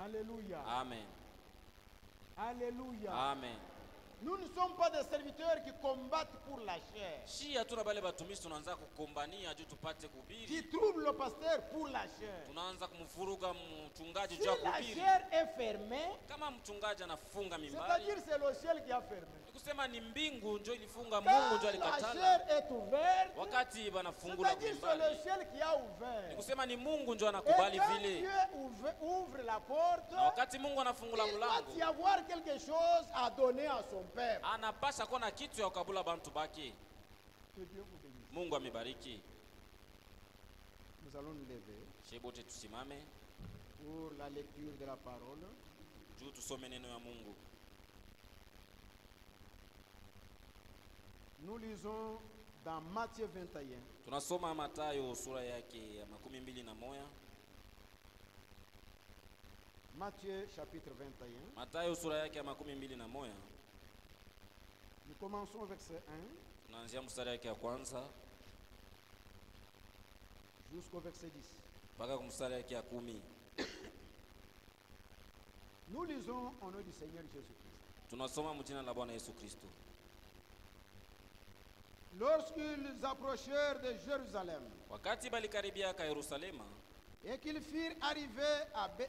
Alléluia. Amen. Alléluia. Amen. Nous ne sommes pas des serviteurs qui combattent pour la chair, Si hatuna bale batumishi tunaanza kukombania juu tupate qui kuhubiri. troublent le pasteur pour la chair. Tunaanza kumfuruga mchungaji Si juu ya la kuhubiri. chair est fermée, Kama mchungaji anafunga mimbari, c'est-à-dire c'est le ciel qui a fermé. ni kusema ni mbingu ndio ilifunga, Mungu Quand ndio la alikatala. chair est ouverte, Wakati banafungula c'est-à-dire c'est le mimbari, ciel qui a ni ouvert. kusema ni Mungu ndio Et anakubali quand vile. Dieu ouvre la porte, Na wakati Mungu anafungula il doit y mlango, avoir quelque chose à donner à son peuple. anapasha kuwa na kitu ya ukabula bantu bake. Que Dieu vous bénisse. Mungu amebariki. Nous allons nous lever Shebote tusimame pour la lecture de la parole. juu tusome neno ya Mungu. Nous lisons dans Matthieu 21, Tunasoma Mathayo sura yake ya 21. Matthieu chapitre 21. Mathayo sura yake ya 21. Nous commençons au verset 1 Tunaanzia mstari yake ya kwanza jusqu'au verset 10. mpaka kwa mstari yake ya 10. Nous lisons au nom du Seigneur Jésus-Christ. Tunasoma mjina la Bwana Yesu Kristo. Lorsqu'ils approchèrent de Jérusalem Wakati balikaribia ka Yerusalema, et qu'ils firent arriver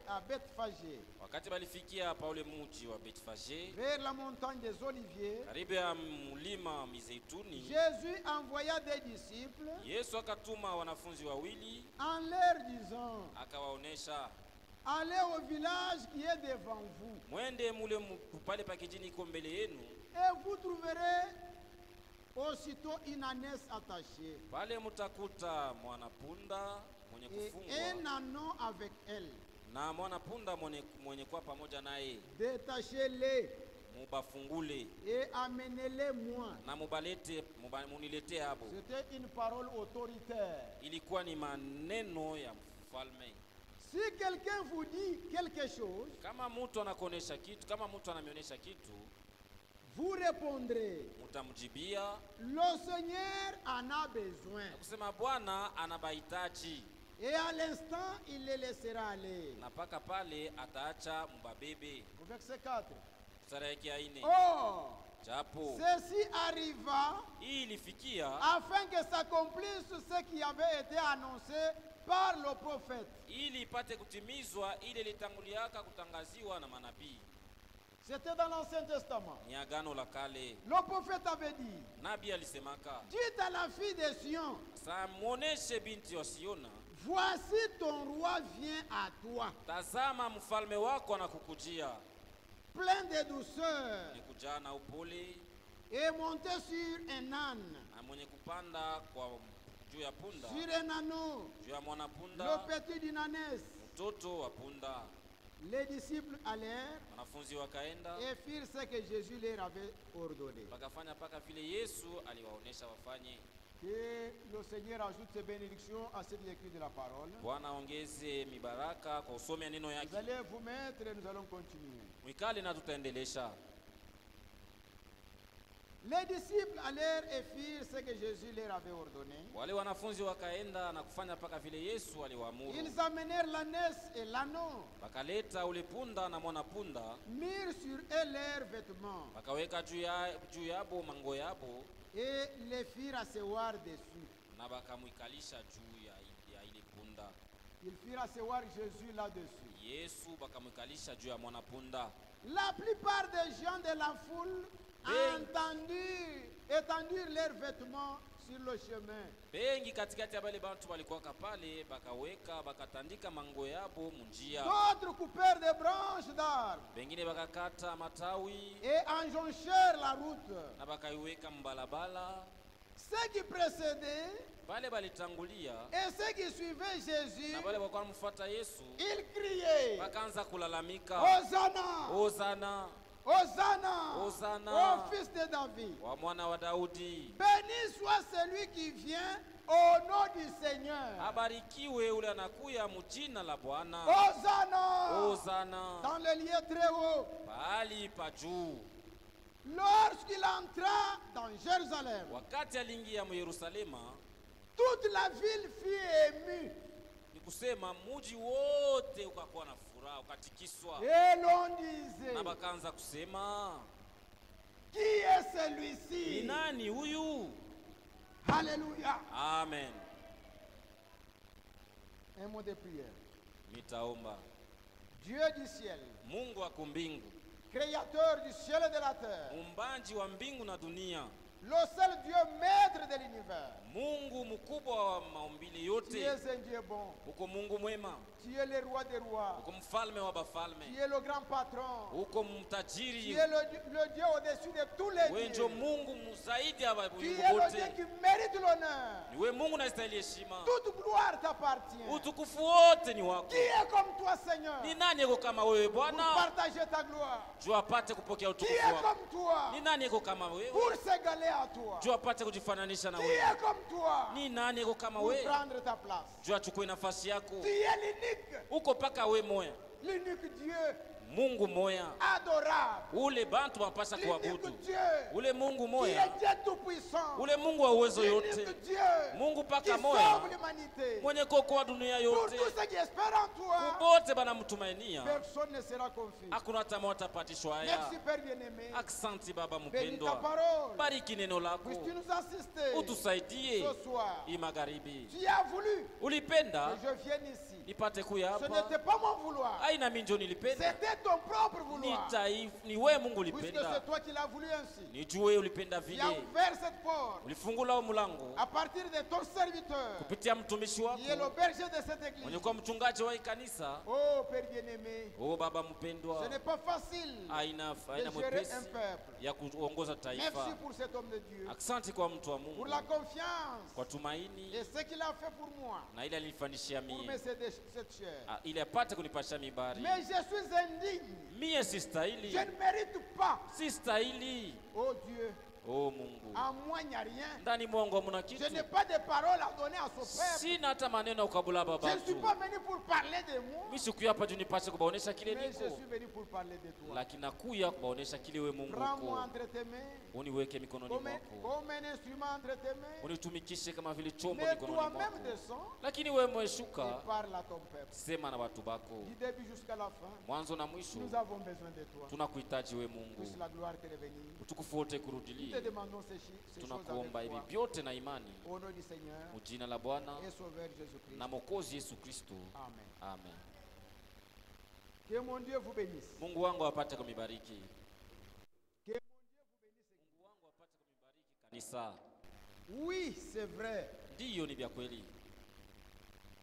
à Bethphagée, wakati balifikia pa ule mji wa Betfage, vers la montagne des Oliviers, karibu ya mlima Mizeituni, Jésus envoya des disciples Yesu akatuma wanafunzi wawili, en leur disant, akawaonesha, allez au village qui est devant vous mwende mule pale pa kijini iko mbele yenu, et vous trouverez aussitôt une ânesse attachée pale mutakuta mwanapunda mwenye et un kufungwa ânon avec elle. na mwanapunda mwenye kwa pamoja naye, Détachez-les mubafungule et amenez-les moi. na munilete hapo. C'était une parole autoritaire. Ilikuwa ni maneno ya mfalme. Si quelqu'un vous dit quelque chose, Kama mtu anakuonesha kitu, kama mtu anamionyesha kitu, vous répondrez, utamjibia le Seigneur en a besoin. kusema Bwana anabahitaji, Et à l'instant, il les laissera aller. na paka pale ataacha mbabebe. Au verset 4. Sura yake ya 4. Or, Japo ceci arriva hii ilifikia afin que s'accomplisse ce qui avait été annoncé par le prophète. ili ipate kutimizwa ile litanguliaka kutangaziwa na manabii. C'était dans l'Ancien Testament. Ni agano la kale. Le prophète avait dit, Nabii alisemaka, dites à la fille de Sion, sa muoneshe binti wa Siona, voici ton roi vient à toi, tazama mfalme wako anakukujia, plein de douceur, ni kujaa na upole et monté sur un âne, na mwenye kupanda kwa juu ya punda, sur un âneau, juu ya mwana le punda, petit d'une ânesse. mtoto wa punda. Les disciples allèrent Wanafunzi wakaenda et firent ce que Jésus leur avait ordonné. wakafanya paka vile Yesu aliwaonesha wafanye. Que le Seigneur ajoute ses bénédictions à cette lecture de la parole. Bwana ongeze mibaraka kwa usome neno Vous yake. allez vous mettre et nous allons continuer. Mwikale na tutaendelesha. Les disciples allèrent et firent ce que Jésus leur avait ordonné. Wale wanafunzi wakaenda na kufanya paka vile Yesu aliwaamuru. Ils amenèrent l'ânesse et l'âneau, Wakaleta ule punda na mwana punda, mirent sur eux leurs vêtements wakaweka juu yabo mango yabo, et les firent asseoir dessus. na bakamwikalisha juu ya ile punda. Ils firent asseoir Jésus là-dessus. Yesu bakamwikalisha juu ya mwana punda. La plupart des gens de la foule étendirent leurs vêtements sur le chemin. Bengi katikati ya bale bantu walikuwa pale, bakatandika mango yabo munjia. D'autres coupèrent des branches d'arbres Bengine bakakata matawi et enjonchèrent la route. na bakaiweka mbalabala. Ceux qui précédaient Bale balitangulia et ceux qui suivaient Jésus, na bale walikuwa mfuata Yesu ils criaient, bakaanza kulalamika, Hosanna, Hosana, Hosanna, Hosanna, au fils de David. wa mwana wa Daudi. Béni soit celui qui vient au nom du Seigneur. Abarikiwe ule anakuya mujina la Bwana. Hosanna, Hosana, dans le lieu très haut. pahali pa juu. Lorsqu'il entra dans Jérusalem, Wakati aliingia mu Yerusalema, toute la ville fut émue. ni kusema muji wote ukakuwa na furaha. furaha, ukatikiswa. Et l'on disait, Na bakaanza kusema, qui est celui-ci? ni nani huyu? Alléluia. Amen. Un mot de prière. Nitaomba. Dieu du ciel, Mungu wa kumbingu, créateur du ciel et de la terre, umbanji wa mbingu na dunia, le seul Dieu maître de l'univers. Mungu mkubwa wa maumbile Tu yote, es un Dieu bon. uko Mungu mwema, Tu es le roi des rois. uko mfalme wa Tu bafalme, es le grand patron. uko Tu mtajiri, es le Dieu au-dessus de tous les wewe dieux. ndio Mungu mzaidi ya Tu es ulimwengu le Dieu wote. qui mérite l'honneur. Ni wewe Mungu unastahili heshima, Toute gloire t'appartient. utukufu wote ni wako. Qui est comme toi, Seigneur, Ni nani yuko kama wewe pour Bwana? partager ta gloire? Juu apate kupokea Qui utukufu est wako. comme toi, Ni nani yuko kama wewe? pour s'égaler à toi? Juu apate kujifananisha na Qui wewe. est comme toi, Ni nani yuko kama pour wewe? prendre ta place? Juu achukue nafasi yako. Tu es l'unique, Uko paka we moya, l'unique Dieu Mungu moya, adorable, ule bantu wapasa l'unique kuabudu, Dieu ule Mungu qui est moya, Dieu tout-puissant, ule Mungu wa uwezo yote, l'unique Dieu Mungu qui paka sauve moya, l'humanité. mwenye kuokoa dunia Pour yote. tous ceux qui espèrent en toi, Kubote banamtumainia, personne ne sera confus. hakuna hata mmoja atapatishwa haya. Merci Père bien-aimé. Aksanti Baba Bénis ta mpendwa, parole. bariki neno lako, Puisses-tu nous assister utusaidie ce soir. hii magharibi. Tu as voulu Ulipenda que je vienne ici. nipate kuya Ce hapa, n'était pas mon vouloir. aina minjo nilipenda, C'était ton propre vouloir. ni wewe Mungu Puisque ulipenda, c'est toi qui l'as voulu ainsi. nijue ulipenda Tu as vile. ouvert cette porte Ulifungula mlango à partir de ton serviteur, kupitia mtumishi qui est le wako berger de cette église. mwenye kuwa mchungaji wa hii kanisa. Oh Père bien-aimé, Oh Baba ce mpendwa, n'est pas facile aina de gérer mwepesi un peuple. ya kuongoza Merci taifa. pour cet homme de Dieu, Asante kwa mtu wa pour Mungu, la confiance kwa tumaini et ce qu'il a fait pour moi, na ile alifanishia pour mie, me céder cette chair. ili apate kunipasha mibari. Mais je suis indigne. Mie si stahili, Je ne mérite pas. si stahili. Oh Dieu, Oh Mungu, en moi il n'y a rien. ndani mwangu hamuna Je kitu, n'ai pas de paroles à donner à ce peuple. sina hata maneno ya ukabula Je ne baba suis tu. pas venu pour parler de moi, Mimi sikuya hapa juu nipashe kubaonesha kile mais je niko, suis venu pour parler de toi. lakini nakuya kubaonesha kile we Mungu Prends-moi uko. entre tes mains, Uniweke mikononi mwako, comme un instrument entre tes mains. unitumikishe kama vile chombo Mais mikononi toi-même mwako. descends Lakini wewe et mweshuka, parle à ton peuple. sema na watu bako Du début jusqu'à la fin, mwanzo na mwisho. nous avons besoin de toi. Tunakuhitaji we Puisse Mungu, la gloire te revenir. utukufu wote Nous te kurudilie. demandons ces choses Tunakuomba avec hivi toi. vyote na imani, Au nom du Seigneur mujina la Bwana et Sauveur Jésus-Christ. na Mwokozi Yesu Kristo, Amen. amen. Que mon Dieu vous bénisse. Mungu wangu apate kumibariki, Que mon Dieu vous bénisse. Mungu wangu apate kumibariki kanisa. Oui, c'est vrai. Ndiyo, ni vya kweli.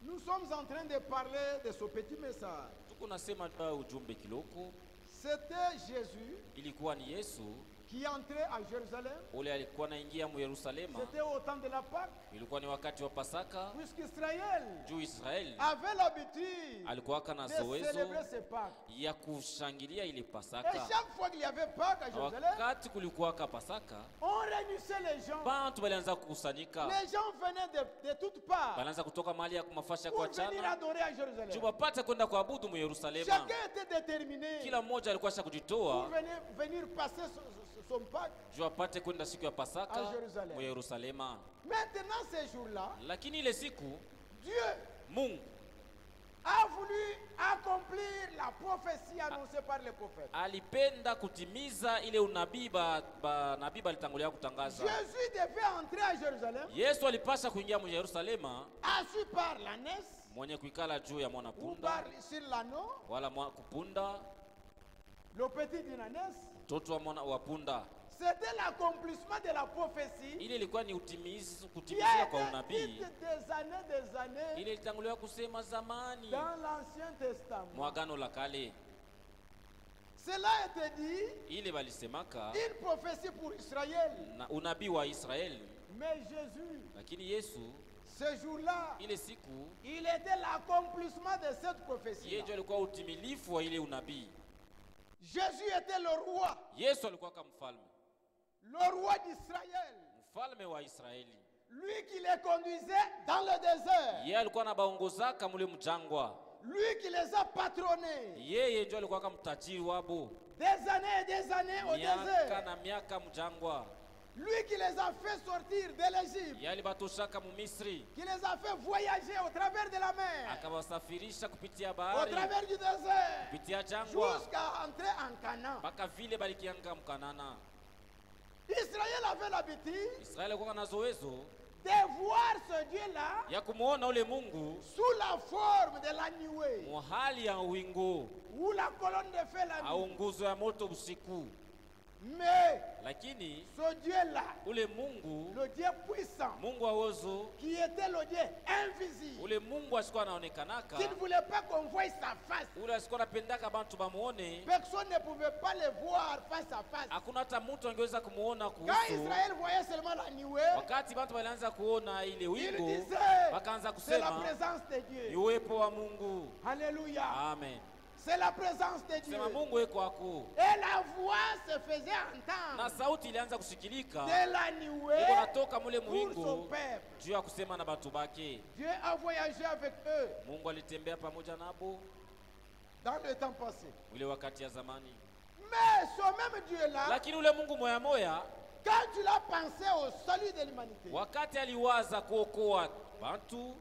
Nous sommes en train de parler de ce petit message. Tuko nasema ujumbe kiloko, C'était Jésus ilikuwa ni Yesu qui entrait à Jérusalem. ule alikuwa naingia mu Yerusalema, C'était au temps de la Pâque. ilikuwa ni wakati wa Pasaka. Puisqu'Israël Juu Israeli avait l'habitude alikuwa kana de zoezo célébrer ces Pâques. ya kushangilia ile Et Pasaka. chaque fois qu'il y avait Pâques à Jérusalem, Wakati kulikuwa ka Pasaka, on réunissait les gens. bantu balianza kukusanyika, Les gens venaient de toutes parts balianza kutoka mahali ya mafasha pour kwa venir chana adorer à Jérusalem. juu wapate kwenda kuabudu mu Yerusalema. Chacun était déterminé Kila mmoja alikuwa asha pour kujitoa venir passer son Pâques. juu apate kwenda siku ya Pasaka A Jerusalem. mu Yerusalema. Maintenant, ces jours-là, Lakini ile siku Dieu Mungu a voulu accomplir la prophétie annoncée par les prophètes. alipenda kutimiza ile unabii nabii alitangulia kutangaza. Jésus devait entrer à Jérusalem, Yesu alipasha kuingia mu Yerusalema, assis par l'ânesse mwenye kuikala juu ya mwana ou punda par sur l'anneau, wala kupunda, le petit d'une ânesse. mtoto wa punda. C'était l'accomplissement de la prophétie Ile ilikuwa ni qui kutimizia a kwa été unabii dite des années ile ilitanguliwa kusema zamani dans l'Ancien Testament. mwagano la kale. Cela a été dit, Ile balisemaka une prophétie pour Israël. na unabii wa Israeli, Mais Jésus, lakini Yesu ce jour-là, ile siku il était l'accomplissement de cette prophétie. yeye ndio alikuwa utimilifu wa ile unabii. Jésus était le roi, Yesu alikuwa kama mfalme, le roi d'Israël. mfalme wa Israeli. Lui qui les conduisait dans le désert. Yeye alikuwa anabaongozaka mule mjangwa, Lui qui les a patronnés yeye ndio alikuwa kama mtajiri wabo des années et des années au miaka désert. na miaka mjangwa. Lui qui les a fait sortir de l'Égypte, yali batoshaka mu Misri, qui les a fait voyager au travers de la mer, akawasafirisha kupitia au bahari, travers du désert, kupitia jangwa, jusqu'à entrer en Canaan. mpaka vile balikianga mkanana. Israël avait l'habitude Israeli alikuwa na zoezo de voir ce Dieu-là ya kumuona ule Mungu sous la forme de la nuée mu hali ya wingu ou la colonne de feu la au nuit. nguzo ya moto usiku. Mais Lakini ce Dieu-là, ule Mungu, le Dieu puissant, Mungu wa uwezo, qui était le Dieu invisible, ule Mungu asikuwa anaonekanaka, qui ne voulait pas qu'on voie sa face. ule asikuwa anapendaka bantu bamuone, Personne ne pouvait pas le voir face à face. hakuna hata mtu angeweza kumuona Quand kuhusu. Israël voyait seulement la nuée, Wakati bantu walianza kuona ile il wingu, disait, wakaanza c'est la kusema présence de ni Dieu. uwepo wa Mungu. Alléluia. Amen. C'est la présence de Dieu. Sema Mungu eko ako. Et la voix se faisait Na entendre sauti ilianza kusikilika, de la nuée iko natoka mule pour son mwingu peuple. juu ya kusema na batu bake. Dieu a voyagé avec eux Mungu alitembea pamoja nabo dans le temps passé. ule wakati ya zamani. Mais ce même Dieu-là, Lakini ule Mungu moya moya, quand tu l'as pensé au salut de l'humanité, wakati aliwaza kuokoa bantu,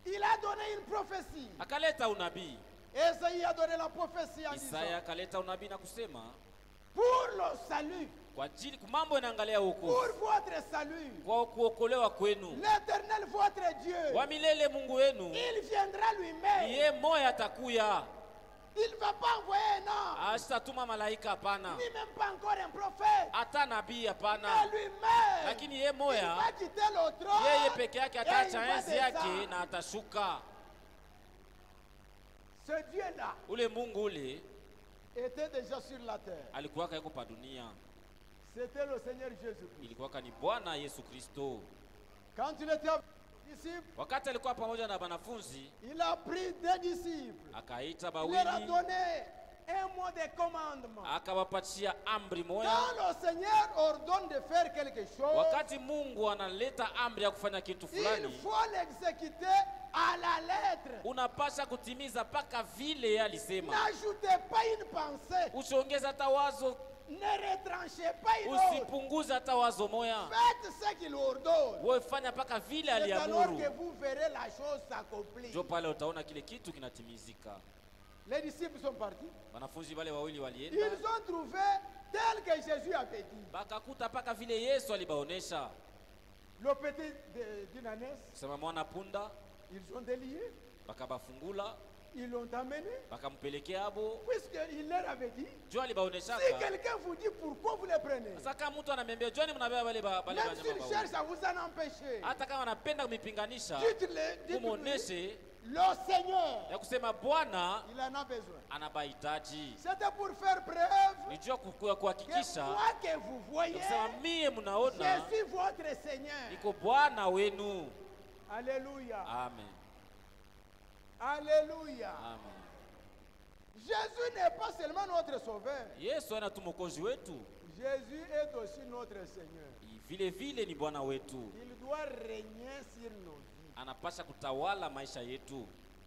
il a donné une prophétie. akaleta unabii. Esaïe a donné la prophétie en disant, Isaya akaleta unabii na kusema pour le salut, kwa ajili mambo inaangalia pour huko, votre salut, kwa kuokolewa kwenu, l'Éternel votre Dieu, wa milele Mungu wenu il viendra lui-même. niye moya atakuya. Il ne va pas envoyer un homme, Asitatuma malaika, hapana, ni même pas encore un prophète, hata nabii, mais hapana, lui-même. lakini ye Il moya, va quitter le trône. yeye peke yake et il ataacha va enzi yake descendre. na atashuka. Ce Dieu-là Ule Mungu ule était déjà sur la terre. alikuwaka yuko pa dunia, C'était le Seigneur Jésus-Christ. ilikuwaka ni Bwana Yesu Kristo. Quand il était avec les disciples, Wakati alikuwa pamoja na banafunzi, il a pris des disciples. akaita Il leur a bawili, donné un mot de commandement. akawapatia amri moya. Quand le Seigneur ordonne de faire quelque chose, Wakati Mungu analeta amri ya kufanya kitu il fulani, faut l'exécuter à la lettre. unapasha kutimiza paka vile yeye alisema. N'ajoutez pas une pensée. Usiongeze hata wazo, Ne retranchez pas une autre. usipunguze hata wazo moya. Faites ce qu'il ordonne. Wewe fanya paka vile C'est alors aliamuru, que vous verrez la chose s'accomplir. ndio pale utaona kile kitu kinatimizika. Les disciples sont partis. Wanafunzi wale wawili walienda, Ils ont trouvé tel que Jésus avait dit. bakakuta paka vile Yesu alibaonesha. Le petit d'une ânesse, Sema mwana punda, ils ont délié, bakabafungula, ils l'ont amené, bakampelekea abo, puisqu'il leur avait dit, juu alibaoneshaka. si quelqu'un vous dit pourquoi vous les prenez, Sasa kama mtu ananiambia joni mnabeba wale même wanyama s'il wawili, cherche à vous en empêcher, hata kama anapenda kumipinganisha, dites-le, kumuoneshe le Seigneur, ya kusema Bwana il en a besoin. anabahitaji. C'était pour faire preuve Ni juu ya que kuhakikisha moi que vous voyez, ya kusema mie mnaona je suis votre Seigneur. niko Bwana wenu. Alléluia. Amen. Alléluia. Amen. Jésus n'est pas seulement notre sauveur. Yesu ana tumokozi wetu, Jésus est aussi notre Seigneur. vile vile ni Bwana wetu, Il doit régner sur nos vies. anapasha kutawala maisha yetu,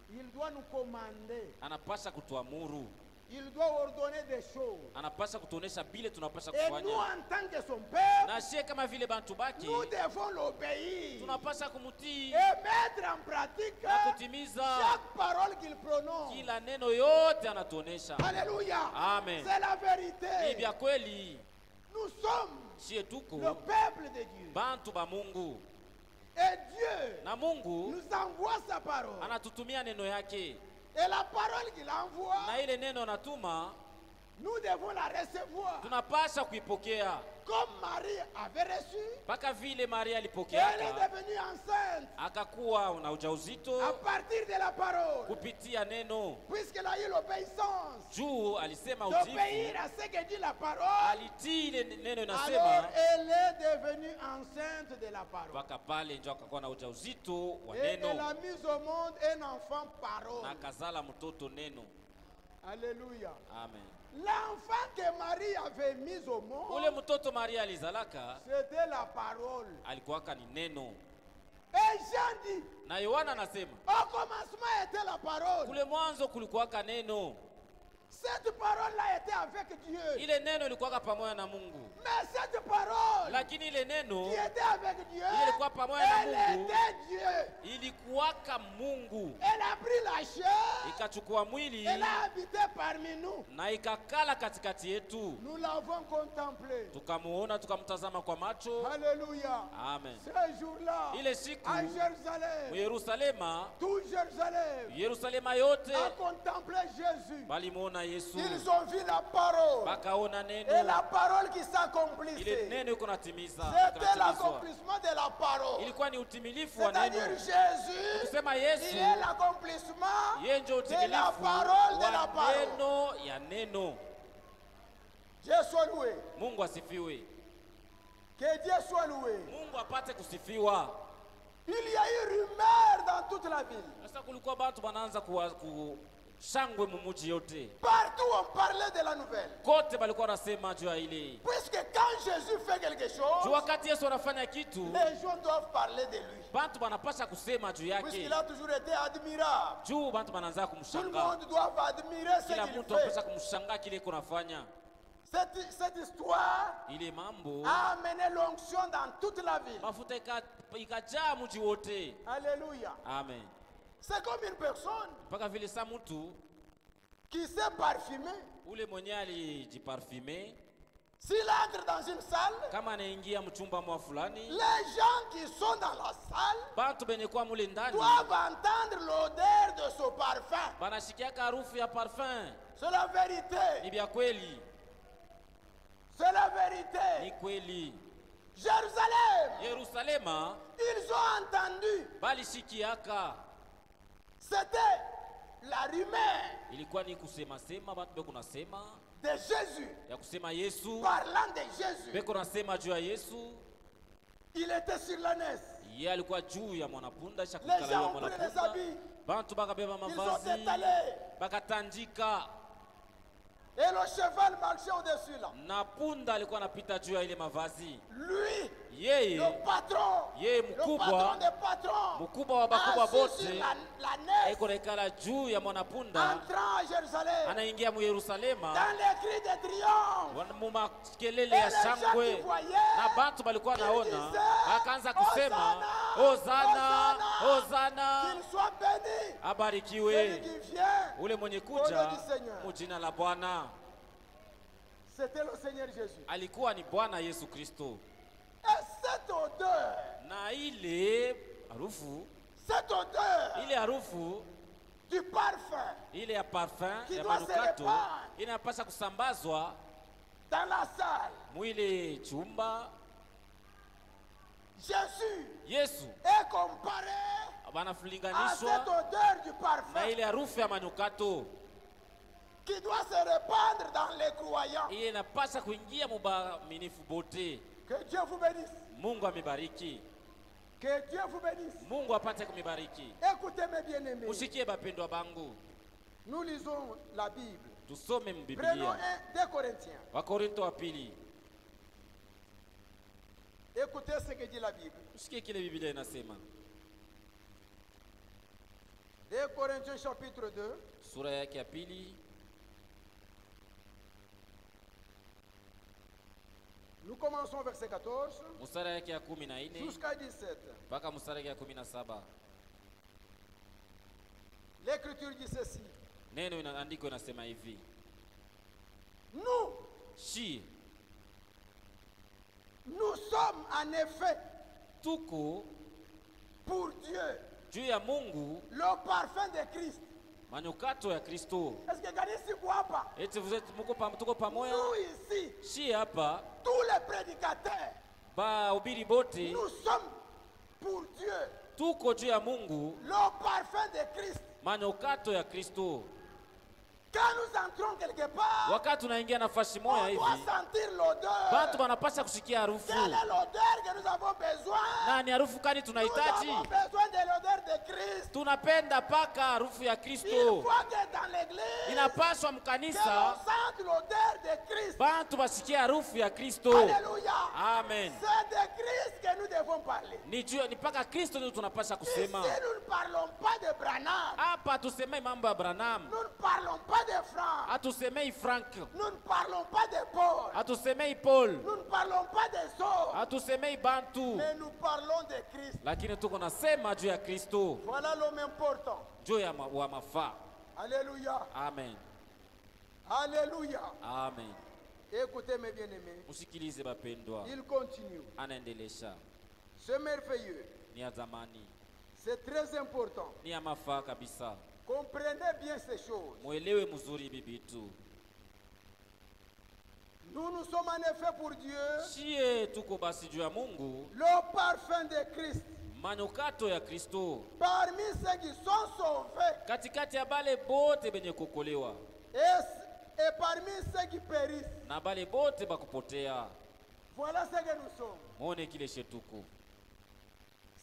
Il doit nous commander. anapasha kutuamuru, Il doit ordonner des choses. anapasha kutuonesha bile tunapasha Et nous, kufanya. en tant que son peuple, Na sie kama vile bantu baki nous devons l'obéir tunapasha kumutii et mettre en pratique na kutimiza chaque parole qu'il prononce. kila neno yote anatuonesha. Alléluia. Amen. C'est la Ni vérité. vya kweli, Nous sommes sie tuko le peuple de Dieu. bantu ba Mungu, Et Dieu na Mungu nous envoie sa parole. anatutumia neno yake, Et la parole qu'il envoie, na ile neno anatuma nous devons la recevoir. tunapasha kuipokea, Comme Marie avait reçu, mpaka vile Maria elle est alipokeaka devenue enceinte akakuwa na ujauzito à partir de la parole. kupitia neno, Puisqu'elle a eu l'obéissance juu alisema d'obéir utifu, à ce que dit la parole, alitii ile neno alors inasema, elle est devenue enceinte de la parole. mpaka pale ndio akakuwa na ujauzito wa Et elle neno a mis au monde un enfant na parole. akazala mtoto neno. Alléluia. Amen. L'enfant que Marie avait mis au Ule monde, mtoto Maria alizalaka c'était la parole. alikuwaka ni neno, Et Jean dit, na Yohana anasema au commencement était la parole. kule mwanzo kulikuwaka neno. Cette parole-là était avec Dieu. Ile neno ilikuwa pamoja na Mungu. Mais cette parole Lakini ile neno qui était avec Dieu, ilikuwa pamoja na elle Mungu. était Dieu. Ilikuwaka Mungu. Elle a pris la chair, Ikachukua mwili elle a habité parmi nous. na ikakala katikati yetu. Nous l'avons contemplé. Tukamuona, tukamtazama kwa macho. Alléluia. Amen. Ce jour-là, Ile siku à Jérusalem, Yerusalema, tout Jérusalem Yerusalema yote a contemplé Jésus. balimuona Yesu. Ils ont vu la parole. Bakaona Et neno. la parole qui Ile s'accomplissait. neno iko natimiza. C'était l'accomplissement de la parole. Ilikuwa ni utimilifu wa C'est-à-dire neno. Jésus, Kusema Yesu il est l'accomplissement yeye ndio de la utimilifu parole de la wa parole. neno ya neno. Dieu soit loué. Mungu asifiwe. Que Dieu soit loué. Mungu apate kusifiwa. Il y a eu rumeur dans toute la ville. Sasa kulikuwa watu wanaanza kushangwe mumuji yote. Partout on parlait de la nouvelle. Kote balikuwa wanasema juu ya ile. Puisque quand Jésus fait quelque Juu chose, wakati Yesu anafanya kitu, les gens doivent parler de lui. bantu banapasha kusema juu yake. Puisqu'il a toujours été admirable. Juu bantu banaanza Tout le kumshangaa. monde doit admirer ce Kila qu'il mtu anapasha fait. kumshangaa kile kunafanya. Cette histoire Ile mambo a amené l'onction dans toute la ville. mafuta ikajaa mji wote. Alléluia. Amen. C'est comme une personne Mpaka vile sa mtu qui s'est parfumé. ule mwenye alijiparfume S'il entre dans une salle, kama anaingia mchumba mwa fulani, les gens qui sont dans la salle bantu benye kwa mule ndani doivent entendre l'odeur de ce parfum. banashikiaka harufu ya parfum. C'est la Ni vérité. vya kweli, C'est la ni vérité. kweli. Jérusalem, Yerusalema ils ont entendu. balishikiaka, C'était la rumeur ilikuwa ni kusema sema, bantu beko nasema de Jésus. ya kusema Yesu, Parlant de Jésus, beko nasema juu ya Yesu. il était sur l'ânesse. Yeye alikuwa juu ya mwanapunda, isha Les kukala gens ya ont pris les mwanapunda. habits. Bantu bakabeba Ils ont mavazi, étalé. bakatandika, Et le cheval marchait au-dessus là. na punda alikuwa anapita juu ya ile mavazi. Lui, Yeye le patron, Yeye le mkubwa, patron des patrons, mkubwa wa bakubwa assis sur bote, la neige, iko naikala juu ya mwanapunda, entrant à Jérusalem, anaingia mu Yerusalema dans les cris de triomphe. mu makelele ya shangwe, na bantu balikuwa naona, akaanza kusema Hosana, Hosana, Qu'il soit béni, celui abarikiwe qui vient. ule mwenye Au kuja nom du Seigneur. mu jina la Bwana. C'était le Seigneur Jésus. Alikuwa ni Bwana Yesu Kristo, Et cette odeur, na ile harufu, cette odeur ile harufu du parfum ile ya parfum Qui ya doit se manukato répandre. inapaswa kusambazwa dans la salle, mwile chumba. Jésus Yesu est comparé à cette banafulinganishwa odeur du na parfum ile harufu ya manukato. qui doit se répandre dans les croyants. Iye inapaswa kuingia mubaaminifu bote. Que Dieu vous bénisse. Mungu amebariki, Que Dieu vous bénisse. Mungu apate kumibariki. Écoutez mes bien-aimés. Mushikie bapendwa bangu, Nous lisons la Bible. tusome Prenons mbiblia. 2 Corinthiens. Wakorinto wa pili, Écoutez ce que dit la Bible. mushikie kile Biblia inasema. 2 Corinthiens chapitre 2. Sura yake ya pili, Nous commençons verset 14 mstari yake ya 14 jusqu'à 17. mpaka mstari yake ya 17. L'Écriture dit ceci. Neno andiko inasema hivi: Nous sommes en effet tuko pour Dieu juu ya Mungu le parfum de Christ. manukato ya Kristo. Est-ce que Ganisi Kouapa, Eti tuko pamoja. nous ici, Shi hapa tous les prédicateurs, bahubiri bote nous sommes pour Dieu tuko juu ya Mungu le parfum de Christ. manukato ya Kristo. Quand nous entrons quelque part, Wakati tunaingia nafasi on moja doit hivi, sentir l'odeur. bantu wanapasha kusikia harufu. Quelle est l'odeur que nous avons besoin? Na ni harufu kani Nous tunahitaji? avons besoin de l'odeur de Christ. Tunapenda paka harufu ya Il Kristo. faut que dans l'église, Inapaswa que l'on mkanisa sente l'odeur de Christ. bantu basikie harufu ya Kristo. Alléluia. Amen. C'est de Christ que nous devons parler. Ni paka Kristo ndio tunapasha Ici, kusema. nous ne parlons pas de Branham. Hapa tuseme mambo ya Branham. Nous ne parlons pas pas des francs. Hatusemei Frank. Nous ne parlons pas des Paul. Hatusemei Paul. Nous ne parlons pas des autres. Hatusemei Bantu. Mais nous parlons de Christ. Lakini tuko nasema juu ya Kristo. Voilà l'homme important. Juu ya wa mafaa. Alléluia. Amen. Alléluia. Amen. Écoutez mes bien-aimés. Musikilize bapendwa. Il continue. Anaendelesha. C'est merveilleux. Ni ya zamani. C'est très important. Ni ya mafaa kabisa. Comprenez bien ces choses. Muelewe mzuri bibitu. Nous sommes en effet pour Dieu Shie tuko basi juu ya Mungu. le parfum de Christ. Manukato ya Kristo. Parmi ceux qui sont sauvés Katikati ya bale bote benye kukolewa. et parmi ceux qui périssent. Na bale bote bakupotea. Voilà ce que nous sommes. Muone kile shetuko.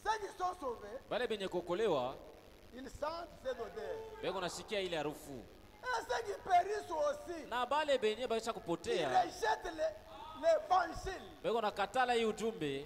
Ceux qui sont sauvés, Bale benye kukolewa ils sentent cette odeur. beko nasikia ile harufu. Et ceux qui périssent aussi, Na bale benye baisha ils kupotea rejettent l'évangile. beko nakatala hii ujumbe. Et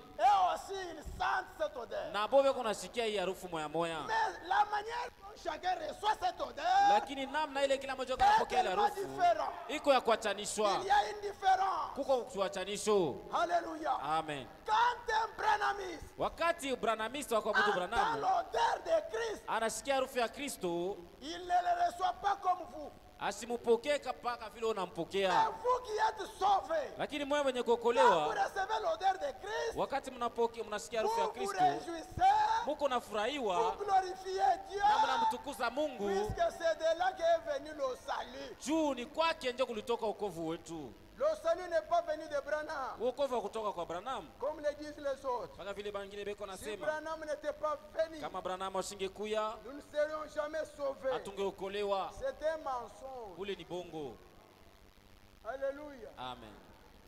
aussi, ils sentent cette odeur. Na bo beko nasikia hii harufu moya moya. Mais la manière dont chacun reçoit cette odeur Lakini namna ile kila mmoja est kanapokea ile tellement harufu différent. iko ya kuachanishwa. Il y a une différence. Kuko kuachanisho. Alléluia. Amen. Quand un branamiste Wakati Branhamiste wa kuabudu entend Branham l'odeur de Christ, anasikia harufu ya Kristo, il ne le reçoit pas comme vous. asimupokee mpaka vile Mais unampokea. vous qui êtes sauvés, Lakini mwewe mwenye quand vous kuokolewa, recevez l'odeur de Christ, wakati mnasikia harufu ya vous vous Kristo, réjouissez, muko vous nafurahiwa glorifiez Dieu, na mnamtukuza Mungu. puisque c'est de là qu'est venu le salut. Juu ni kwake ndio kulitoka wokovu wetu. Le salut n'est pas venu de Branham, Wokovu wa kutoka kwa Branham, comme le disent les autres. mpaka vile bangine beko Si nasema Branham n'était pas venu, kama Branham asingekuya nous ne serions jamais sauvés. hatungeokolewa. C'est un mensonge. Ule ni bongo. Alléluia. Amen.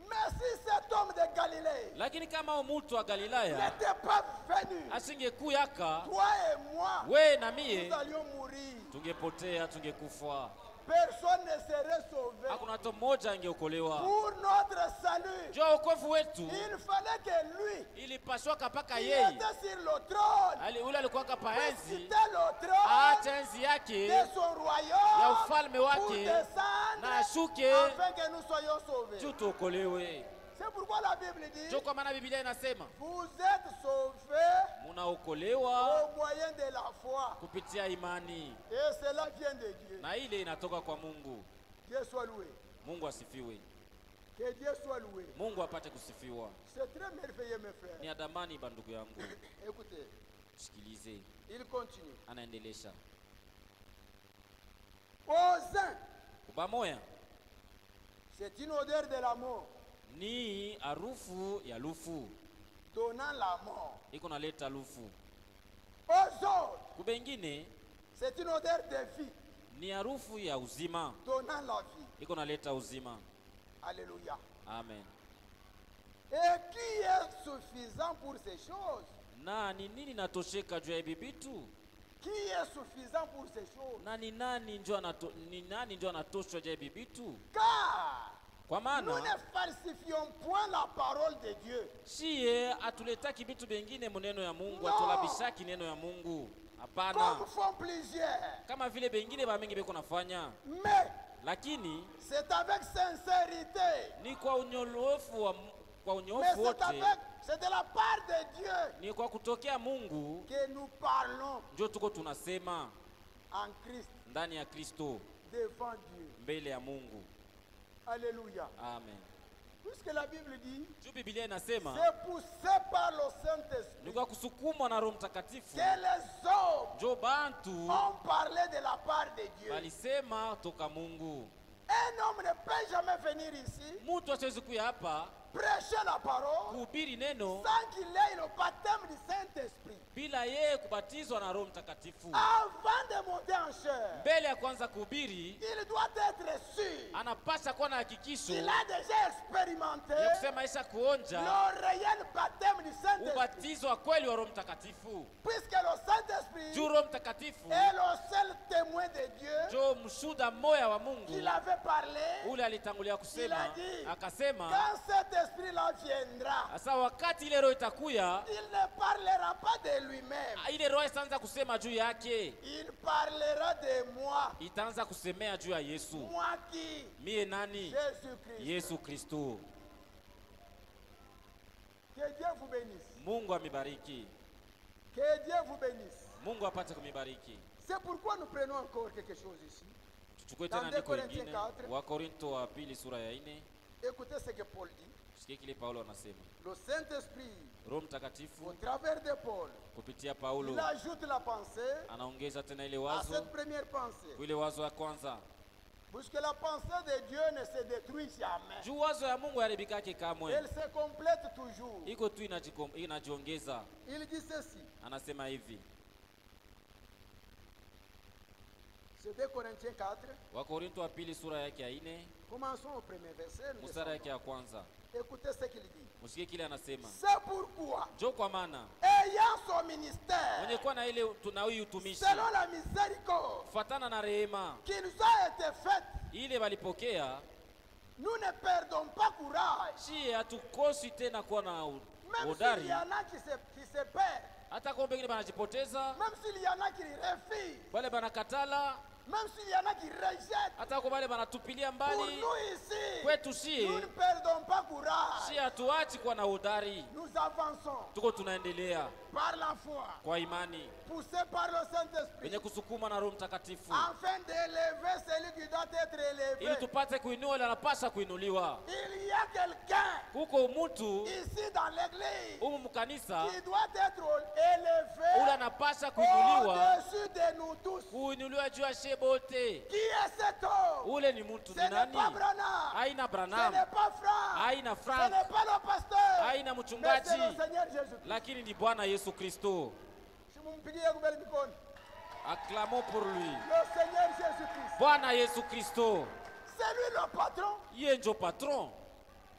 Mais si cet homme de Galilée Lakini kama mtu wa Galilaya n'était pas venu, asingekuyaka, toi et moi, we na mie nous allions mourir. tungepotea, tungekufa. Personne ne serait sauvé. Hakuna hata mmoja angeokolewa. Pour notre salut, Juu ya wokovu wetu il fallait que lui, ilipaswaka mpaka il yeye était sur le trône, ule alikuwaka pa puisse enzi quitter le trône aache enzi de yake son ya royaume ufalme pour wake na descendre ashuke afin que nous soyons sauvés. juu tuokolewe. C'est pourquoi la Bible dit, Juu kwa maana Biblia inasema vous êtes sauvés munaokolewa au moyen de la foi. kupitia imani, Et cela vient de Dieu. na ile inatoka kwa Mungu. Dieu soit loué. Mungu asifiwe. Que Dieu soit loué. Mungu apate kusifiwa. C'est très merveilleux, mes frères. Ni adamani bandugu yangu. Écoutez, Sikilize, il continue. anaendelesha. Aux uns, Kubamoya c'est une odeur de la mort, ni harufu ya lufu, donnant la mort. iko naleta lufu. Aux autres, Kubengine c'est une odeur de vie, ni harufu ya uzima, donnant la vie. iko naleta uzima. Alléluia. Amen. Et qui est suffisant pour ces choses? Na ni nini natosheka juu ya hivi vitu? Qui est suffisant pour ces choses? Na ni nani ndio anatoshwa juu ya hivi vitu? Car Kwa nous maana ne falsifions point la parole de Dieu. shie atuletaki vitu vingine muneno ya Mungu, No. atulabishaki neno ya Mungu. Hapana, Comme font plusieurs. kama vile bengine bamingi beko nafanya, Mais lakini c'est avec sincérité. ni kwa unyoofu Mais wote, c'est de la part de Dieu ni kwa kutokea Mungu que nous parlons ndio tuko tunasema en Christ ndani ya Kristo, devant Dieu. mbele ya Mungu. Alléluia. Amen. Puisque la Bible dit, Juu Biblia inasema c'est poussé par le Saint-Esprit ni kwa kusukumwa na Roho Mtakatifu que les hommes ndio bantu ont parlé de la part de Dieu. balisema toka Mungu. Un homme ne peut jamais venir ici, Mtu asiwezi kuya hapa prêcher la parole, kuhubiri neno sans qu'il ait le baptême du Saint-Esprit. bila yeye kubatizwa na Roho Mtakatifu. Avant de monter en chair, Mbele ya kwanza kuhubiri, il doit être sûr anapasha kuwa na hakikisho Il a déjà expérimenté ya kusema isha kuonja le réel baptême du Saint-Esprit. ubatizo wa kweli wa Roho Mtakatifu. Puisque le Saint-Esprit Juu Roho Mtakatifu est le seul témoin de Dieu jo mshuda moya wa Mungu qu'il avait parlé. ule alitangulia kusema, Il a dit, akasema quand cet esprit-là viendra, sasa wakati ile roho itakuya, il ne parlera pas de lui-même. ile roho itaanza kusema juu yake, Il parlera de moi. itaanza kusemea juu ya Yesu. Moi qui? Mie nani? Jésus-Christ. Yesu Kristo. Que Dieu vous bénisse. Mungu amibariki. Que Dieu vous bénisse. Mungu apate kumibariki. C'est pourquoi nous prenons encore quelque chose ici. Tuchukue Dans tena 2 andiko Corinthiens lingine, 4. Wakorinto wa pili sura ya 4. Écoutez ce que Paul dit. Tusikie kile Paulo anasema. Le Saint-Esprit, Roho Mtakatifu au travers de Paul, kupitia Paulo il ajoute la pensée anaongeza tena ile à wazo, cette première pensée. ile wazo ya kwanza. Puisque la pensée de Dieu ne se détruit jamais. Juu wazo ya Mungu haribikake kamwe. Elle se complète toujours. Iko tu inajiongeza. Il dit ceci. Anasema hivi. C'est 2 Corinthiens 4. Wakorinto wa pili sura yake ya 4, Commençons au premier verset. nous mstari yake descendons. ya kwanza. Écoutez ce qu'il dit. Msikie kile anasema. C'est pourquoi, Jo kwa maana ayant son ministère, mwenye kuwa na ile tunao utumishi selon la miséricorde kufuatana na rehema qui nous a été faite, ile walipokea, nous ne perdons pas courage. si hatukosi tena kuwa na Même s'il udari, y en a qui se perdent, hata kwa wengine banajipoteza, même s'il y en a qui refusent, wale banakatala, même s'il y en a qui rejettent, hata kwa wale banatupilia pour mbali. nous ici, Kwetu sie nous ne perdons pas courage. si hatuachi kuwa na udari, Nous avançons tuko tunaendelea par la foi, kwa imani poussés par le Saint-Esprit, wenye kusukuma na Roho Mtakatifu, afin d'élever celui qui doit être ili élevé. tupate kuinua ile anapasha kuinuliwa. Il y a quelqu'un Kuko mutu ici dans l'église umu mkanisa qui doit être ule élevé anapasha kuinuliwa, au-dessus de nous tous. kuinuliwa juu ya shie bote. Qui est cet homme? Ule ni mtu Ce ni n'est nani? pas Branham. Haina Ce Branham, n'est pas Franck. haina Ce Frank, n'est pas le pasteur. haina Mais c'est mchungaji, le Seigneur Jésus-Christ. lakini ni Bwana Yesu Kristo. Si vous me piquez, vous me mikono. Acclamons pour lui. Le Seigneur Jésus-Christ. Bwana Yesu Kristo, C'est lui le patron. yeye ndio patron,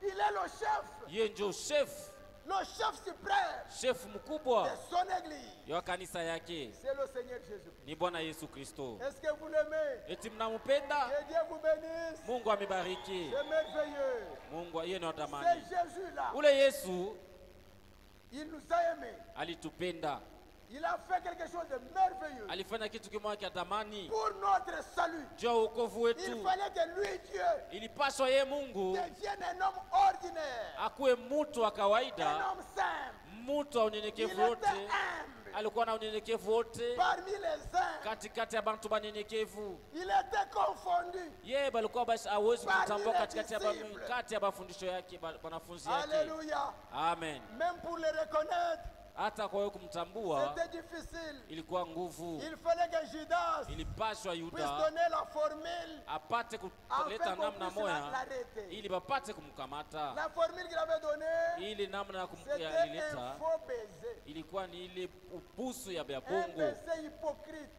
Il est le chef. yeye ndio chef, Le chef suprême chef mkubwa de son église. ya kanisa yake C'est le Seigneur Jésus-Christ. ni Bwana Yesu Kristo. Est-ce que vous l'aimez? Eti mnampenda? Que Dieu vous bénisse. Mungu amebariki. C'est merveilleux. Mungu yeye ni wa C'est thamani. Jésus-là. Ule Yesu Il nous a aimés. alitupenda, Il a fait quelque chose de merveilleux alifanya kitu kimoja cha thamani pour notre salut. juu ya wokovu Il wetu. fallait que lui, Dieu, Ilipaswa yeye Mungu devienne un homme ordinaire, akuwe mtu wa un kawaida, homme simple. mtu wa Il unyenyekevu était wote. humble Alikuwa na unyenyekevu wote parmi les humbles. katikati ya bantu banyenyekevu. Il était confondu. Yeye balikuwa basi hawezi Parmi kumtambua les katikati ya disciples. kati ya mafundisho yake, wanafunzi yake. Alléluia. Amen. Même pour le reconnaître, Hata kwa wewe kumtambua c'était difficile. ilikuwa nguvu. Il fallait que Judas Ilipaswa puisse Yuda donner la formule apate afin kuleta qu'on namna puisse moya l'arrêter. ili bapate kumkamata. La formule qu'il avait donnée, Ili namna ya c'était un kumleta faux baiser. ilikuwa ni ile ubusu ya Un bongo, baiser hypocrite.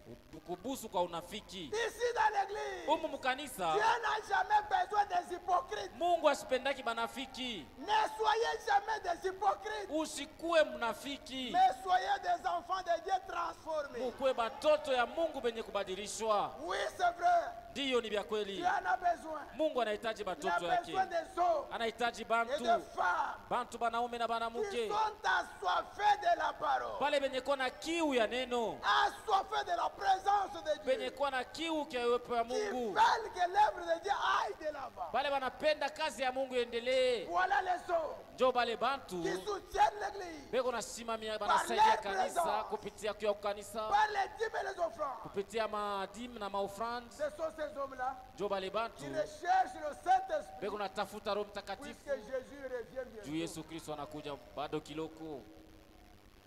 kubusu kwa unafiki. Ici dans l'église, Umu mkanisa Dieu n'a jamais besoin des hypocrites. Mungu asipendaki banafiki. Ne soyez jamais des hypocrites, Usikuwe mnafiki, mais soyez des enfants de Dieu transformés. mukuwe batoto ya Mungu benye kubadilishwa. Oui, c'est vrai. Ndiyo, ni vya kweli. Dieu en a besoin. Mungu anahitaji Il a batoto yake, besoin des hommes anahitaji et bantu, des femmes bantu banaume na qui banamuke, sont assoiffés de la parole, pale benye kuwa na kiu ya neno, assoiffés de la présence de benye Dieu, kuwa na kiu ya uwepo ya qui Mungu, veulent que l'œuvre de Dieu aille de l'avant. pale banapenda kazi ya Mungu iendelee. Voilà les hommes Njo bale bantu qui soutiennent l'église beko nasimamia, banasaidia kanisa kupitia kwa kanisa, par les dîmes et les offrandes. kupitia madimu na maofrande. Ce sont ces hommes-là Njo bale bantu qui recherchent le Saint-Esprit, beko natafuta Roho Mtakatifu puisque Jésus revient juu bientôt. Yesu Kristo anakuja bado kiloko.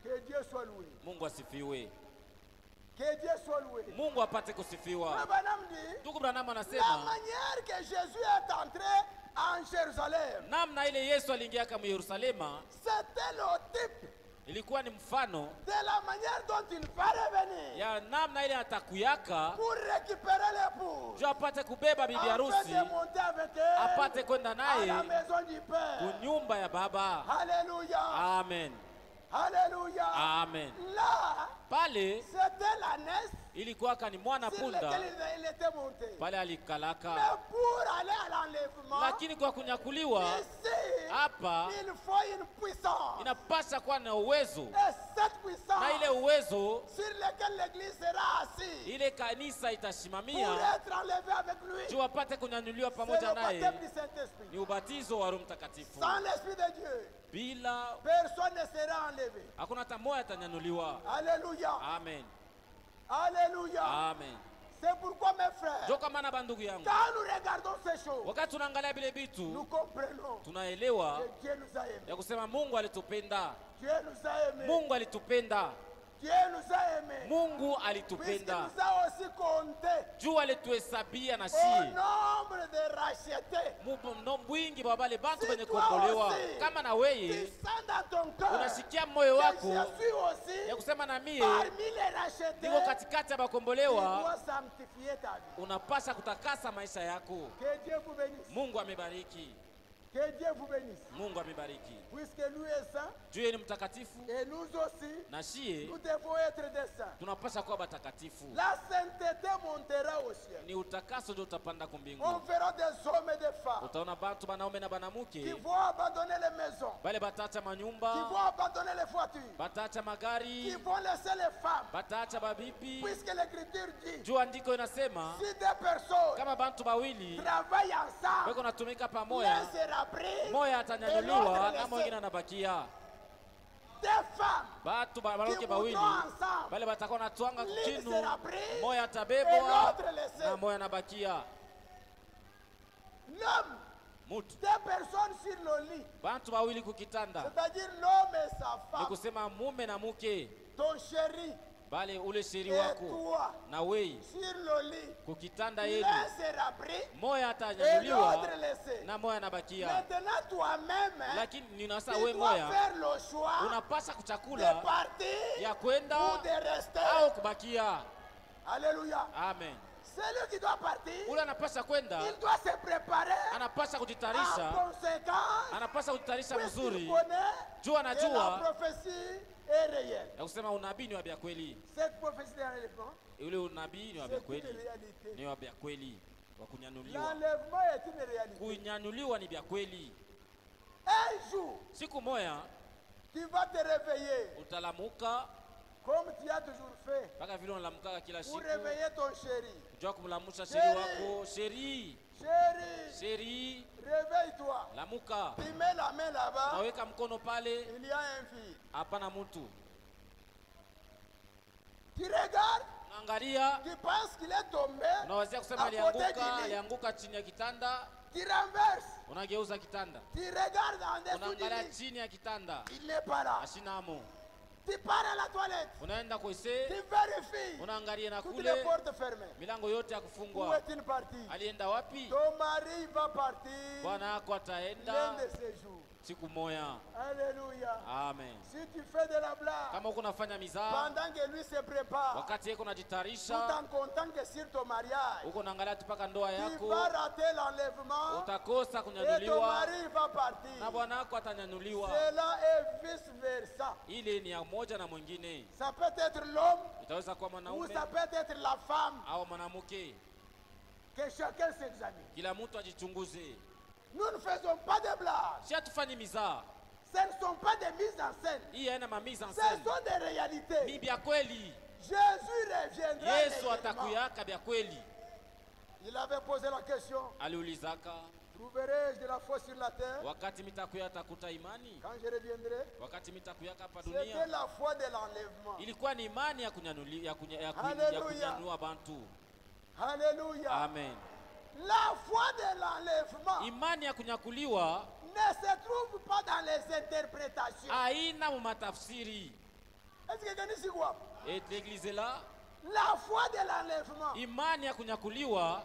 Que Dieu soit loué. Mungu asifiwe, Que Dieu soit loué. Mungu apate kusifiwa. Frère Branham dit, Ndugu Branham la anasema manière que Jésus est entré en Jérusalem, namna ile Yesu aliingia kama Yerusalema c'était le type ilikuwa ni mfano de la manière dont il va revenir ya namna ile atakuyaka pour récupérer l'épouse, juu apate kubeba bibi afin harusi, de monter avec elle apate kwenda à naye la maison du Père. kunyumba ya baba. Alléluia. Amen. Alléluia. Amen. Là, Pale c'était la nest ilikuwa kani mwana sur punda laquelle il était monté. pale alikalaka, Mais pour aller à l'enlèvement, lakini kwa kunyakuliwa ici, hapa il faut une puissance. inapasha kuwa na uwezo, Et cette puissance na ile uwezo sur laquelle l'église sera assise ile kanisa pour itasimamia être enlevée avec lui, juu apate kunyanyuliwa c'est pamoja le naye. baptême du Saint-Esprit. Ni ubatizo wa Roho Mtakatifu. Sans l'Esprit de Dieu, Bila personne ne sera enlevé. hakuna hata moja atanyanyuliwa. Alléluia. Amen. Alléluia. Amen. C'est pourquoi, mes frères, Ndio kwa maana bandugu yangu, quand nous regardons ces choses, wakati tunaangalia vile nous vitu comprenons tunaelewa que Dieu nous a aimés. ya kusema Mungu alitupenda, Dieu nous a aimés. Mungu alitupenda, Dieu nous a aimés. Mungu Puisqu'il alitupenda nous a aussi comptés juu alituhesabia na au shie nombre de rachetés. mwingi wa wale bantu Si wenye toi kuokolewa. aussi, Kama na Tu weye sens dans ton cœur unasikia moyo que wako je suis aussi ya kusema na mie parmi les rachetés, niko katikati ya tu bakombolewa, dois sanctifier ta vie. unapasha kutakasa maisha yako. Que Dieu vous bénisse. Mungu amebariki, Que Dieu vous bénisse. Mungu amebariki. Puisque lui est saint Juu yeye ni mtakatifu et nous aussi, na shie nous devons être des saints. tunapasha kuwa batakatifu. La sainteté montera au ciel. Ni utakaso ndio utapanda On kumbingu. verra des hommes et des femmes Utaona bantu banaume na qui banamuke vont abandonner les maisons, bale bataacha qui manyumba, vont abandonner les voitures, bataacha qui magari, vont laisser les femmes. bataacha babibi. Puisque l'Écriture dit, Juu andiko inasema si deux personnes kama bantu bawili travaillent ensemble, weko natumika l'un pamoja, sera pris, moya et atanyanyuliwa l'autre na mwingine laissé. anabakia. Des femmes Batu qui baloke bawili voudront ensemble, bale batakuwa natwanga l'une kutinu, sera prise moya et atabebwa l'autre laissée. na moya anabakia. L'homme, Mutu deux personnes sur le lit, bantu bawili kukitanda, c'est-à-dire l'homme et sa ni femme, kusema mume na muke, ton chéri bale ule sheri et wako toi na wei sur le lit, kukitanda yenu, l'un sera pris moya et atanyanyuliwa l'autre laissé. na moya anabakia. Maintenant, toi-même, Lakini ninasa tu we dois moya faire le choix unapasa de kuchakula partir ya kwenda ou de rester. au kubakia. Alléluia. Amen. Celui qui doit partir, Ule anapasha kwenda, il doit se préparer anapasha en kujitayarisha, conséquence, anapasha kujitayarisha puisqu'il mzuri, connaît juu que la anajua prophétie est réelle. ya kusema unabii ni wa vya kweli. Cette prophétie d'enlèvement, Ule unabii ni wa vya c'est une kweli, réalité. ni wa vya kweli wa kunyanyuliwa. L'enlèvement est une réalité. Kunyanyuliwa ni vya kweli. Un jour, Siku moya tu vas te réveiller, utalamuka comme tu as toujours fait, mpaka vile unalamukaka kila pour siku, réveiller ton chéri. kujua kumlamusha sheri wako. Sheri, Chéri, sheri, réveille-toi. lamuka, Tu mets la main là-bas, naweka mkono pale, il y a un fil. hapana mtu. Tu regardes, Naangalia, tu penses qu'il est tombé, unawazia kusema à côté du lit. alianguka chini ya kitanda, Tu renverses, unageuza kitanda, tu regardes en dessous du unaangalia lit. chini ya kitanda, Il n'est pas là. ashinamo. Tu pars à la toilette, Unaenda tu kwese, vérifies unaangalia na toutes les kule portes fermées. milango yote ya Où kufungwa. est-il parti? Alienda wapi? Ton mari va partir Bwana yako l'un ataenda de ces jours. siku moya. Alléluia. Amen. Si tu fais de la blague, Kama uko nafanya mizaa pendant que lui se prépare, wakati yeko tout najitayarisha, en comptant que sur ton mariage, uko naangalia tu mpaka ndoa tu yako, vas rater l'enlèvement utakosa et ton kunyanyuliwa mari va partir. na bwana yako atanyanyuliwa. Cela est vice-versa. Ile ni ya mmoja na mwingine. Ça peut être l'homme Itaweza kuwa ou mwanaume ça peut être la femme. au mwanamke. Que chacun s'examine. Kila mtu ajichunguze. Nous ne faisons pas de blagues. Si hatufanyi mizaa, Ce ne sont pas des mises en scène. hii haina mamiza en Ce scène. sont des réalités. Ni vya kweli. Jésus reviendra. Yesu réellement. atakuyaka vya kweli. Il avait posé la question, Aliulizaka, trouverai-je de la foi sur la terre wakati mitakuya takuta imani? quand je reviendrai? Wakati mitakuyaka hapa C'était dunia. la foi de l'enlèvement. Ilikuwa ni imani ya kunyanyulia ya Hallelujah. kunyanyua bantu. Alléluia. Amen. La foi de l'enlèvement Imani ya kunyakuliwa ne se trouve pas dans les interprétations. haina mu matafsiri. Est-ce que quelqu'un ici voit? Et l'église là, La foi de l'enlèvement imani ya kunyakuliwa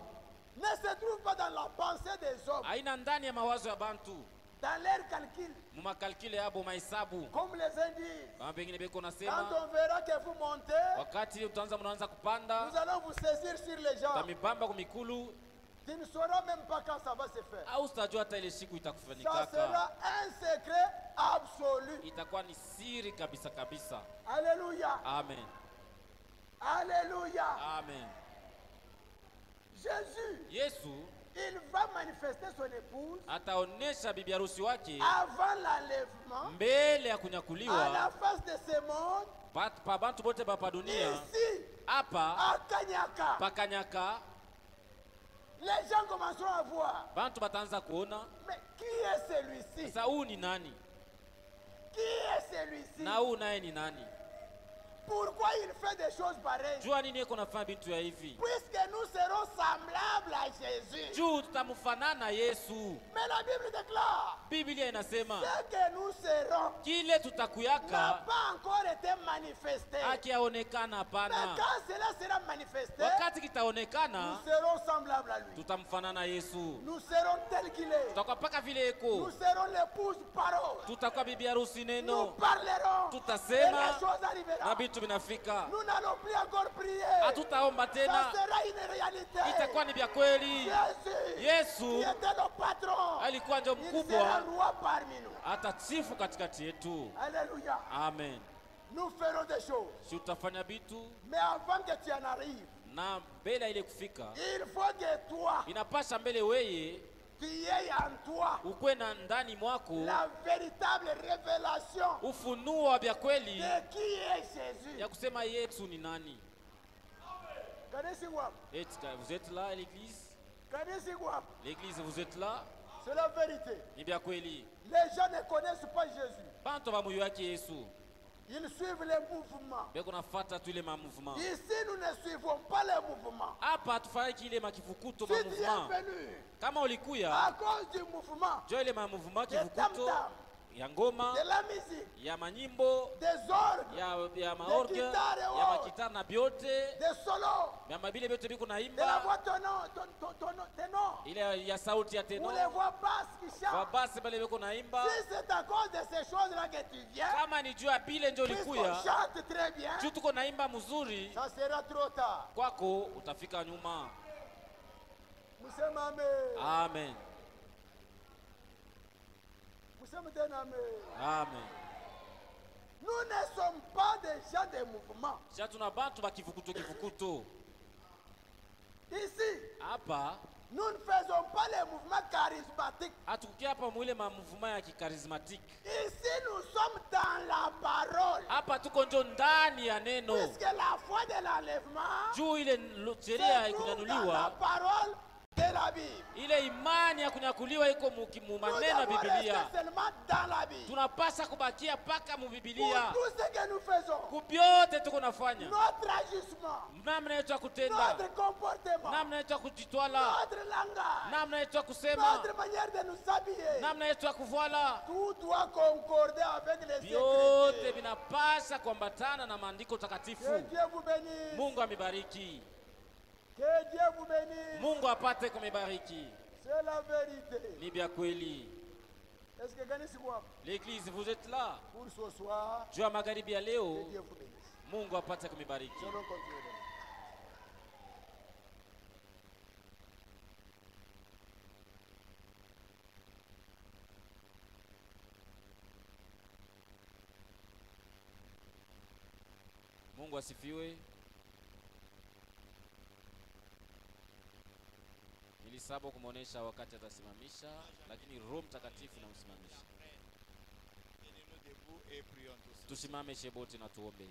ne se trouve pas dans la pensée des hommes. haina ndani ya mawazo ya bantu. dans leur calcul, mumakalkile yabo mahesabu. comme les uns disent. Kama pengine beko Quand nasema on verra que vous montez, wakati mnaanza kupanda nous allons vous saisir sur les jambes. tamibamba kumikulu Tu ne sauras même pas quand ça va se faire. au utajua hata ile siku Ça itakufanikaka. sera un secret absolu. Itakuwa ni siri kabisa kabisa. Alléluia. Amen. Alléluia. Amen. Jésus, Yesu il va manifester son épouse ataonesha bibi harusi wake avant l'enlèvement mbele ya à la kunyakuliwa face de ce monde, pa bantu bote bapa dunia ici, hapa à Kanyaka. pakanyaka. Les gens commenceront à voir. Bantu bataanza kuona Mais qui est celui-ci? sasa huu ni nani Qui est celui-ci? na huu naye ni nani. Pourquoi il fait des choses pareilles? Jua nini eko nafanya bintu ya hivi Puisque nous serons semblables à Jésus. juu tutamfanana Yesu. Mais la Bible déclare Biblia inasema ce que nous serons kile n'a tutakuyaka pas encore été manifesté. akiaonekana Mais hapana. quand cela sera manifesté, Wakati nous kitaonekana serons semblables à lui. tutamfanana Yesu. Nous serons tels qu'il est. Tutakuwa paka vile Nous eko, serons l'épouse parole. tutakuwa bibi harusi Nous neno, parlerons. Et tutasema les choses na arriveront. vitu vinafika. Nous n'allons plus encore prier. Hatutaomba Ça tena, sera une réalité. itakuwa ni vya kweli. Jésus, qui Yesu était notre patron, alikuwa ndio il sera mkubwa, roi parmi nous. atasifu katikati yetu. Alléluia. Amen. Nous ferons des choses. Si utafanya vitu Mais avant que tu en arrives, na mbele ya ile kufika, il faut que toi, inapasha mbele weye tu aies en toi ukwe na ndani mwako la véritable révélation ufunuo wa vya kweli de qui est Jésus. ya kusema Yesu ni nani. Kanisiwa, Vous êtes là l'église? kanisiwa, L'église, vous êtes là? c'est la vérité. Ni vya kweli. Les gens ne connaissent pas Jésus. Bantu ba moyo wake Yesu Ils suivent les mouvements. beko nafuata tu ile ma mouvement. Ici, nous ne suivons pas les mouvements. Hapa tufanye kile makifukuto Si ma tu es mouvement. venu Kama ulikuya à cause du mouvement, jo ile ma mouvement des kifukuto tam-tams, ya ngoma de la musique, ya manyimbo des orgues, ya maorge guitare ya haute. makitara na biote des solos, ya mabile biote biko de la naimba voix ténor, ile ya sauti ya ou teno les voix basses qui wa chantent. basi bale biko naimba. Si c'est à cause de ces choses-là que tu viens, Kama ni juu ya bile njo puisqu'on ulikuya chante très bien, juu tuko naimba mzuri, ça sera trop tard. kwako utafika nyuma. Museme amen. Amen. Museme tena amen. Amen. Nous ne sommes pas des gens de mouvement. Sasa tuna bantu ba kivukuto. Ici, Hapa nous ne faisons pas les mouvements charismatiques. hatukukia hapa mwile ma mouvement ya kikarismatique. Ici, nous sommes dans la parole. Hapa tuko njo ndani ya neno. Puisque la foi de l'enlèvement Juu ile sheria se trouve dans la kunyanuliwa, parole de la Bible. ile imani ya kunyakuliwa iko mu Nous maneno ya devons Biblia. rester seulement dans la Bible. Tunapasa kubakia paka mu Pour Biblia. tout ce que nous faisons, Kubyote tuko nafanya. notre agissement, Namna yetu ya kutenda, notre comportement, namna yetu ya kujitwala, notre langage, namna yetu ya kusema, notre manière de nous habiller, namna yetu ya kuvala, tout doit concorder avec les vyote Écritures. vinapasa kuambatana na maandiko Que takatifu. Dieu vous bénisse. Mungu amebariki. Que Dieu vous bénisse. Mungu apate kumebariki. C'est la vérité. Ni vya kweli. Est-ce que Gani Sigwa, L'église, vous êtes là. pour ce soir, Juu ya magharibi ya que leo, Dieu vous bénisse. Mungu apate kumebariki. Nous allons continuer. Mungu asifiwe. Nilisaba kumuonesha wakati atasimamisha, lakini Roho Mtakatifu namsimamisha. Tusimame shebote na tuombe.